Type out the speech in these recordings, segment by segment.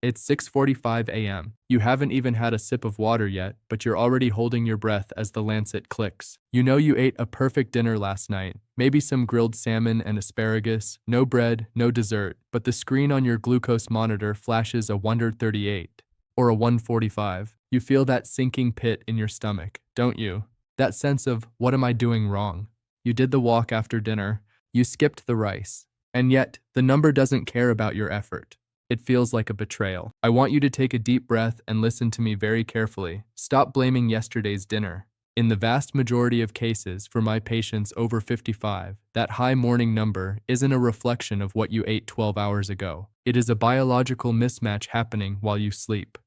It's 6:45 a.m. You haven't even had a sip of water yet, but you're already holding your breath as the lancet clicks. You know you ate a perfect dinner last night, maybe some grilled salmon and asparagus, no bread, no dessert, but the screen on your glucose monitor flashes a 138 or a 145. You feel that sinking pit in your stomach, don't you? That sense of, what am I doing wrong? You did the walk after dinner, you skipped the rice, and yet the number doesn't care about your effort. It feels like a betrayal. I want you to take a deep breath and listen to me very carefully. Stop blaming yesterday's dinner. In the vast majority of cases for my patients over 55, that high morning number isn't a reflection of what you ate 12 hours ago. It is a biological mismatch happening while you sleep.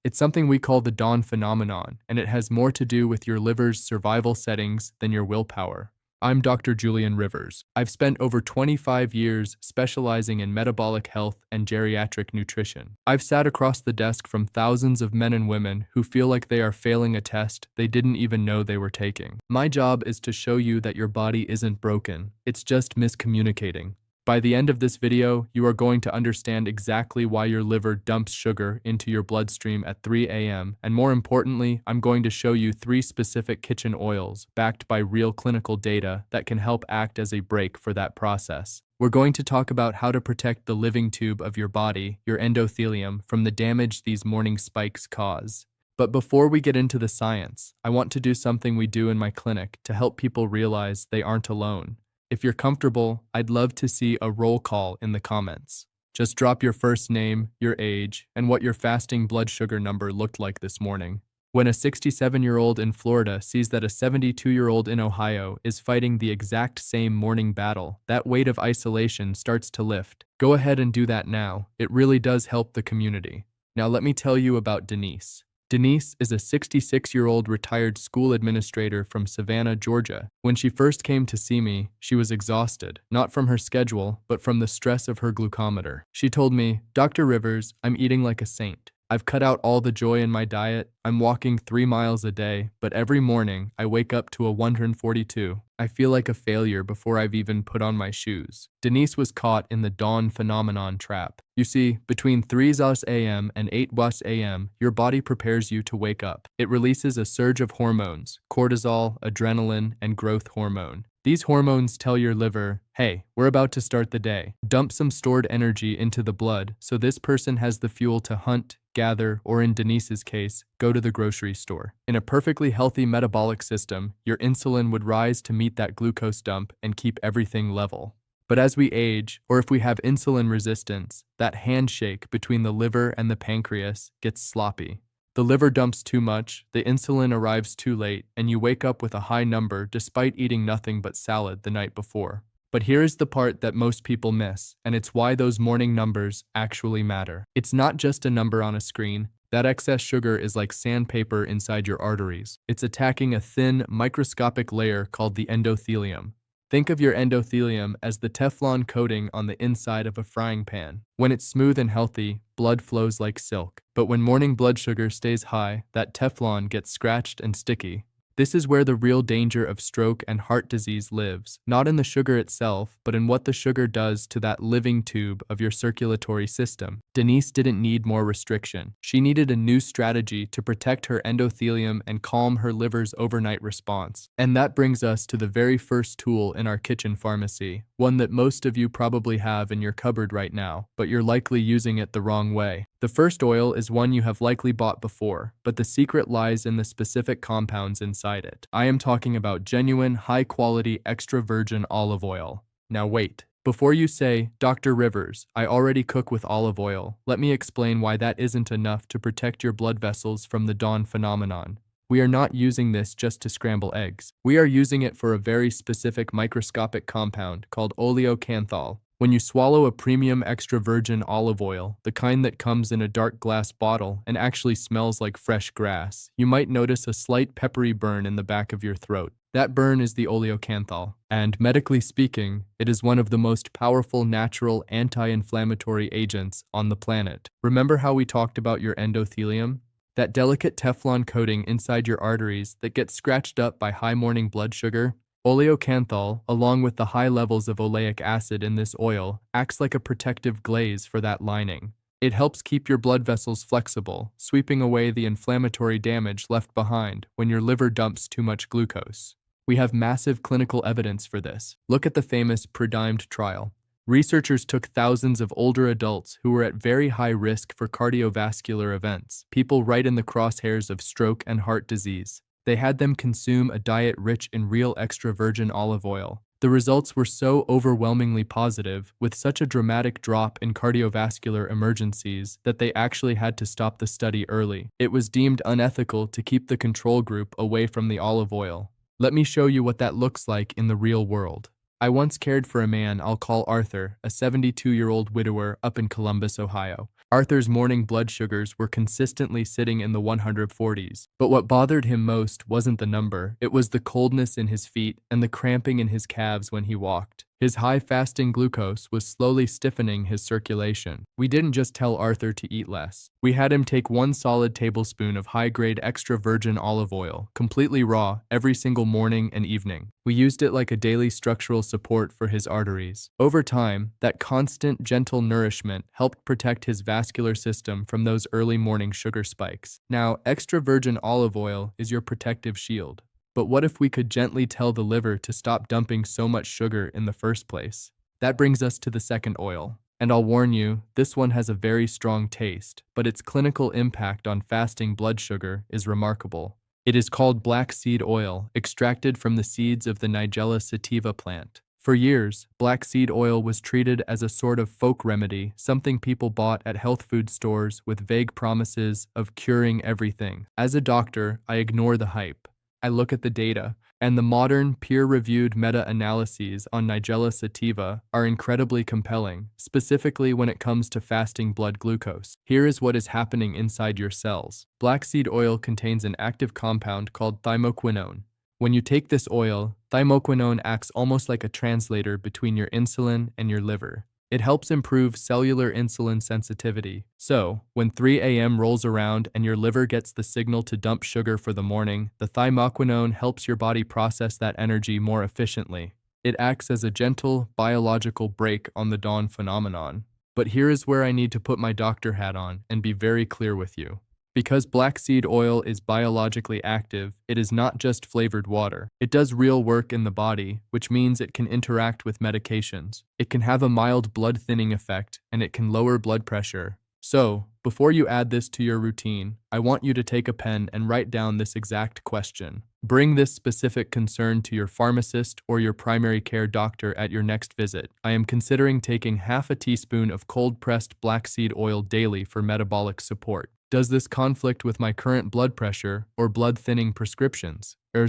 It's something we call the dawn phenomenon, and it has more to do with your liver's survival settings than your willpower. I'm Dr. Julian Rivers. I've spent over 25 years specializing in metabolic health and geriatric nutrition. I've sat across the desk from thousands of men and women who feel like they are failing a test they didn't even know they were taking. My job is to show you that your body isn't broken, it's just miscommunicating. By the end of this video, you are going to understand exactly why your liver dumps sugar into your bloodstream at 3 a.m. And more importantly, I'm going to show you 3 specific kitchen oils backed by real clinical data that can help act as a brake for that process. We're going to talk about how to protect the living tube of your body, your endothelium, from the damage these morning spikes cause. But before we get into the science, I want to do something we do in my clinic to help people realize they aren't alone. If you're comfortable, I'd love to see a roll call in the comments. Just drop your first name, your age, and what your fasting blood sugar number looked like this morning. When a 67-year-old in Florida sees that a 72-year-old in Ohio is fighting the exact same morning battle, that weight of isolation starts to lift. Go ahead and do that now. It really does help the community. Now let me tell you about Denise. Denise is a 66-year-old retired school administrator from Savannah, Georgia. When she first came to see me, she was exhausted, not from her schedule, but from the stress of her glucometer. She told me, "Dr. Rivers, I'm eating like a saint. I've cut out all the joy in my diet. I'm walking 3 miles a day, but every morning I wake up to a 142. I feel like a failure before I've even put on my shoes." Denise was caught in the dawn phenomenon trap. You see, between 3 a.m. and 8 a.m., your body prepares you to wake up. It releases a surge of hormones, cortisol, adrenaline, and growth hormone. These hormones tell your liver, hey, we're about to start the day. Dump some stored energy into the blood so this person has the fuel to hunt, gather, or in Denise's case, go to the grocery store. In a perfectly healthy metabolic system, your insulin would rise to meet that glucose dump and keep everything level. But as we age, or if we have insulin resistance, that handshake between the liver and the pancreas gets sloppy. The liver dumps too much, the insulin arrives too late, and you wake up with a high number despite eating nothing but salad the night before. But here is the part that most people miss, and it's why those morning numbers actually matter. It's not just a number on a screen. That excess sugar is like sandpaper inside your arteries. It's attacking a thin, microscopic layer called the endothelium. Think of your endothelium as the Teflon coating on the inside of a frying pan. When it's smooth and healthy, blood flows like silk. But when morning blood sugar stays high, that Teflon gets scratched and sticky. This is where the real danger of stroke and heart disease lives, not in the sugar itself, but in what the sugar does to that living tube of your circulatory system. Denise didn't need more restriction. She needed a new strategy to protect her endothelium and calm her liver's overnight response. And that brings us to the very first tool in our kitchen pharmacy, one that most of you probably have in your cupboard right now, but you're likely using it the wrong way. The first oil is one you have likely bought before, but the secret lies in the specific compounds inside it. I am talking about genuine, high-quality, extra virgin olive oil. Now wait. Before you say, "Dr. Rivers, I already cook with olive oil," let me explain why that isn't enough to protect your blood vessels from the dawn phenomenon. We are not using this just to scramble eggs. We are using it for a very specific microscopic compound called oleocanthal. When you swallow a premium extra virgin olive oil, the kind that comes in a dark glass bottle and actually smells like fresh grass, you might notice a slight peppery burn in the back of your throat. That burn is the oleocanthal, and medically speaking, it is one of the most powerful natural anti-inflammatory agents on the planet. Remember how we talked about your endothelium? That delicate Teflon coating inside your arteries that gets scratched up by high morning blood sugar? Oleocanthal, along with the high levels of oleic acid in this oil, acts like a protective glaze for that lining. It helps keep your blood vessels flexible, sweeping away the inflammatory damage left behind when your liver dumps too much glucose. We have massive clinical evidence for this. Look at the famous Predimed trial. Researchers took thousands of older adults who were at very high risk for cardiovascular events, people right in the crosshairs of stroke and heart disease. They had them consume a diet rich in real extra virgin olive oil. The results were so overwhelmingly positive, with such a dramatic drop in cardiovascular emergencies, that they actually had to stop the study early. It was deemed unethical to keep the control group away from the olive oil. Let me show you what that looks like in the real world. I once cared for a man I'll call Arthur, a 72-year-old widower up in Columbus, Ohio. Arthur's morning blood sugars were consistently sitting in the 140s, but what bothered him most wasn't the number, it was the coldness in his feet and the cramping in his calves when he walked. His high fasting glucose was slowly stiffening his circulation. We didn't just tell Arthur to eat less. We had him take 1 solid tablespoon of high-grade extra virgin olive oil, completely raw, every single morning and evening. We used it like a daily structural support for his arteries. Over time, that constant, gentle nourishment helped protect his vascular system from those early morning sugar spikes. Now, extra virgin olive oil is your protective shield. But what if we could gently tell the liver to stop dumping so much sugar in the first place? That brings us to the second oil. And I'll warn you, this one has a very strong taste, but its clinical impact on fasting blood sugar is remarkable. It is called black seed oil, extracted from the seeds of the Nigella sativa plant. For years, black seed oil was treated as a sort of folk remedy, something people bought at health food stores with vague promises of curing everything. As a doctor, I ignore the hype. I look at the data, and the modern, peer-reviewed meta-analyses on Nigella sativa are incredibly compelling, specifically when it comes to fasting blood glucose. Here is what is happening inside your cells. Black seed oil contains an active compound called thymoquinone. When you take this oil, thymoquinone acts almost like a translator between your insulin and your liver. It helps improve cellular insulin sensitivity. So, when 3 a.m. rolls around and your liver gets the signal to dump sugar for the morning, the thymoquinone helps your body process that energy more efficiently. It acts as a gentle, biological brake on the dawn phenomenon. But here is where I need to put my doctor hat on and be very clear with you. Because black seed oil is biologically active, it is not just flavored water. It does real work in the body, which means it can interact with medications. It can have a mild blood thinning effect, and it can lower blood pressure. So, before you add this to your routine, I want you to take a pen and write down this exact question. Bring this specific concern to your pharmacist or your primary care doctor at your next visit. I am considering taking half a teaspoon of cold-pressed black seed oil daily for metabolic support. Does this conflict with my current blood pressure or blood thinning prescriptions? Do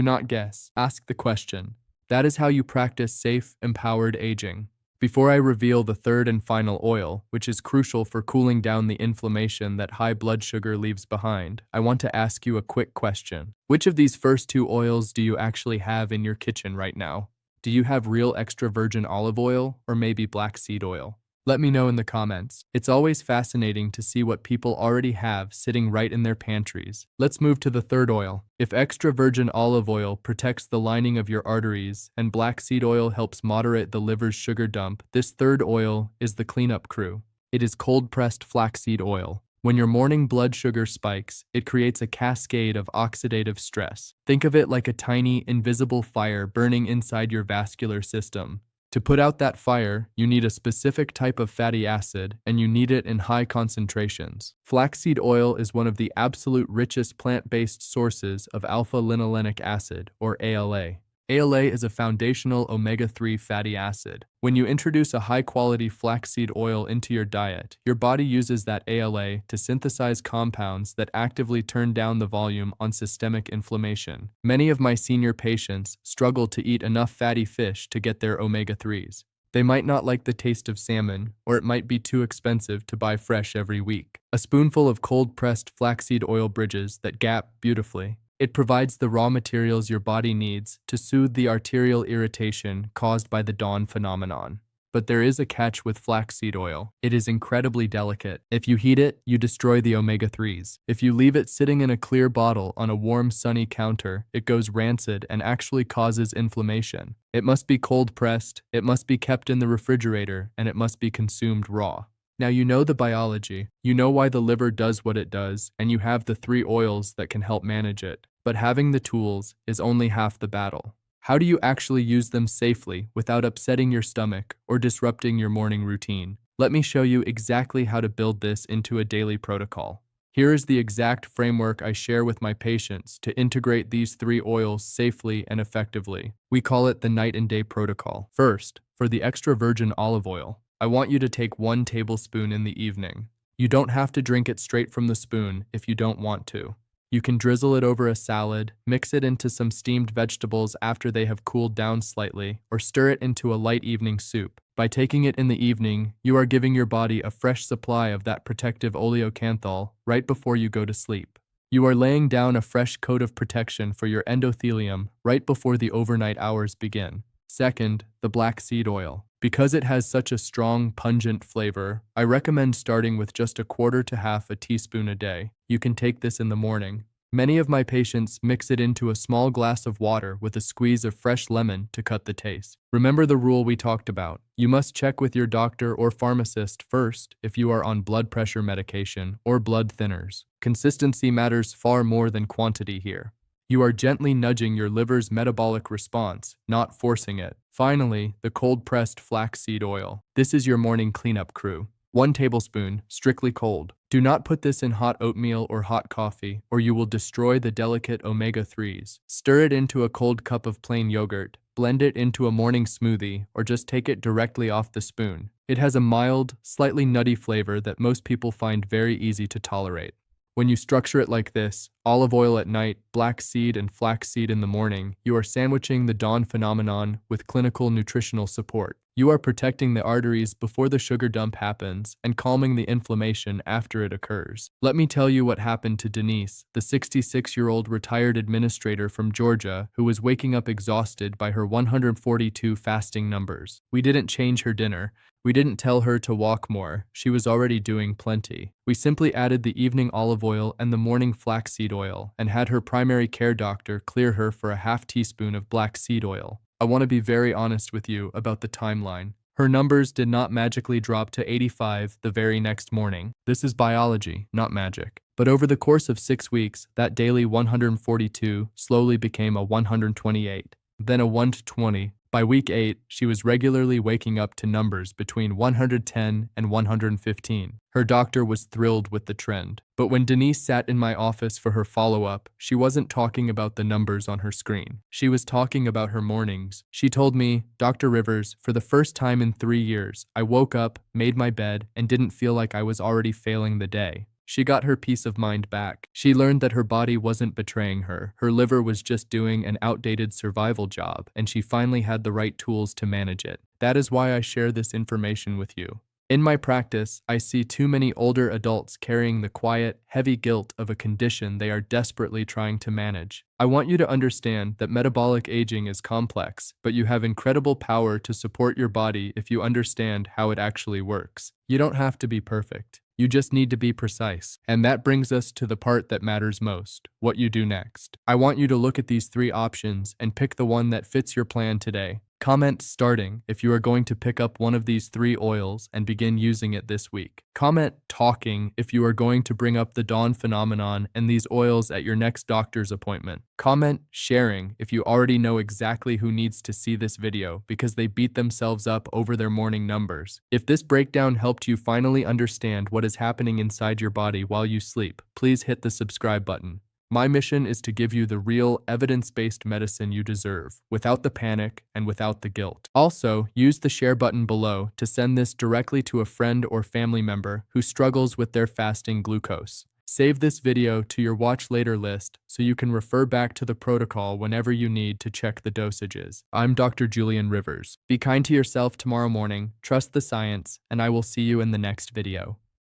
not guess. Ask the question. That is how you practice safe, empowered aging. Before I reveal the third and final oil, which is crucial for cooling down the inflammation that high blood sugar leaves behind, I want to ask you a quick question. Which of these first two oils do you actually have in your kitchen right now? Do you have real extra virgin olive oil or maybe black seed oil? Let me know in the comments. It's always fascinating to see what people already have sitting right in their pantries. Let's move to the third oil. If extra virgin olive oil protects the lining of your arteries and black seed oil helps moderate the liver's sugar dump, this third oil is the cleanup crew. It is cold-pressed flaxseed oil. When your morning blood sugar spikes, it creates a cascade of oxidative stress. Think of it like a tiny, invisible fire burning inside your vascular system. To put out that fire, you need a specific type of fatty acid, and you need it in high concentrations. Flaxseed oil is one of the absolute richest plant-based sources of alpha-linolenic acid, or ALA. ALA is a foundational omega-3 fatty acid. When you introduce a high-quality flaxseed oil into your diet, your body uses that ALA to synthesize compounds that actively turn down the volume on systemic inflammation. Many of my senior patients struggle to eat enough fatty fish to get their omega-3s. They might not like the taste of salmon, or it might be too expensive to buy fresh every week. A spoonful of cold-pressed flaxseed oil bridges that gap beautifully. It provides the raw materials your body needs to soothe the arterial irritation caused by the dawn phenomenon. But there is a catch with flaxseed oil. It is incredibly delicate. If you heat it, you destroy the omega-3s. If you leave it sitting in a clear bottle on a warm, sunny counter, it goes rancid and actually causes inflammation. It must be cold-pressed, it must be kept in the refrigerator, and it must be consumed raw. Now you know the biology, you know why the liver does what it does, and you have the 3 oils that can help manage it. But having the tools is only half the battle. How do you actually use them safely without upsetting your stomach or disrupting your morning routine? Let me show you exactly how to build this into a daily protocol. Here is the exact framework I share with my patients to integrate these 3 oils safely and effectively. We call it the night and day protocol. First, for the extra virgin olive oil, I want you to take 1 tablespoon in the evening. You don't have to drink it straight from the spoon if you don't want to. You can drizzle it over a salad, mix it into some steamed vegetables after they have cooled down slightly, or stir it into a light evening soup. By taking it in the evening, you are giving your body a fresh supply of that protective oleocanthal right before you go to sleep. You are laying down a fresh coat of protection for your endothelium right before the overnight hours begin. Second, the black seed oil. Because it has such a strong, pungent flavor, I recommend starting with just 1/4 to half a teaspoon a day. You can take this in the morning. Many of my patients mix it into a small glass of water with a squeeze of fresh lemon to cut the taste. Remember the rule we talked about. You must check with your doctor or pharmacist first if you are on blood pressure medication or blood thinners. Consistency matters far more than quantity here. You are gently nudging your liver's metabolic response, not forcing it. Finally, the cold-pressed flaxseed oil. This is your morning cleanup crew. 1 tablespoon, strictly cold. Do not put this in hot oatmeal or hot coffee, or you will destroy the delicate omega-3s. Stir it into a cold cup of plain yogurt. Blend it into a morning smoothie, or just take it directly off the spoon. It has a mild, slightly nutty flavor that most people find very easy to tolerate. When you structure it like this, olive oil at night, black seed and flaxseed in the morning, you are sandwiching the dawn phenomenon with clinical nutritional support. You are protecting the arteries before the sugar dump happens and calming the inflammation after it occurs. Let me tell you what happened to Denise, the 66-year-old retired administrator from Georgia who was waking up exhausted by her 142 fasting numbers. We didn't change her dinner. We didn't tell her to walk more. She was already doing plenty. We simply added the evening olive oil and the morning flaxseed oil and had her primary care doctor clear her for a half teaspoon of black seed oil. I want to be very honest with you about the timeline. Her numbers did not magically drop to 85 the very next morning. This is biology, not magic. But over the course of 6 weeks, that daily 142 slowly became a 128, then a 120. By week 8, she was regularly waking up to numbers between 110 and 115. Her doctor was thrilled with the trend. But when Denise sat in my office for her follow-up, she wasn't talking about the numbers on her screen. She was talking about her mornings. She told me, "Dr. Rivers, for the first time in 3 years, I woke up, made my bed, and didn't feel like I was already failing the day." She got her peace of mind back. She learned that her body wasn't betraying her. Her liver was just doing an outdated survival job, and she finally had the right tools to manage it. That is why I share this information with you. In my practice, I see too many older adults carrying the quiet, heavy guilt of a condition they are desperately trying to manage. I want you to understand that metabolic aging is complex, but you have incredible power to support your body if you understand how it actually works. You don't have to be perfect. You just need to be precise. And that brings us to the part that matters most, what you do next. I want you to look at these 3 options and pick the one that fits your plan today. Comment starting if you are going to pick up one of these 3 oils and begin using it this week. Comment talking if you are going to bring up the dawn phenomenon and these oils at your next doctor's appointment. Comment sharing if you already know exactly who needs to see this video because they beat themselves up over their morning numbers. If this breakdown helped you finally understand what is happening inside your body while you sleep, please hit the subscribe button. My mission is to give you the real, evidence-based medicine you deserve, without the panic and without the guilt. Also, use the share button below to send this directly to a friend or family member who struggles with their fasting glucose. Save this video to your watch later list so you can refer back to the protocol whenever you need to check the dosages. I'm Dr. Julian Rivers. Be kind to yourself tomorrow morning, trust the science, and I will see you in the next video.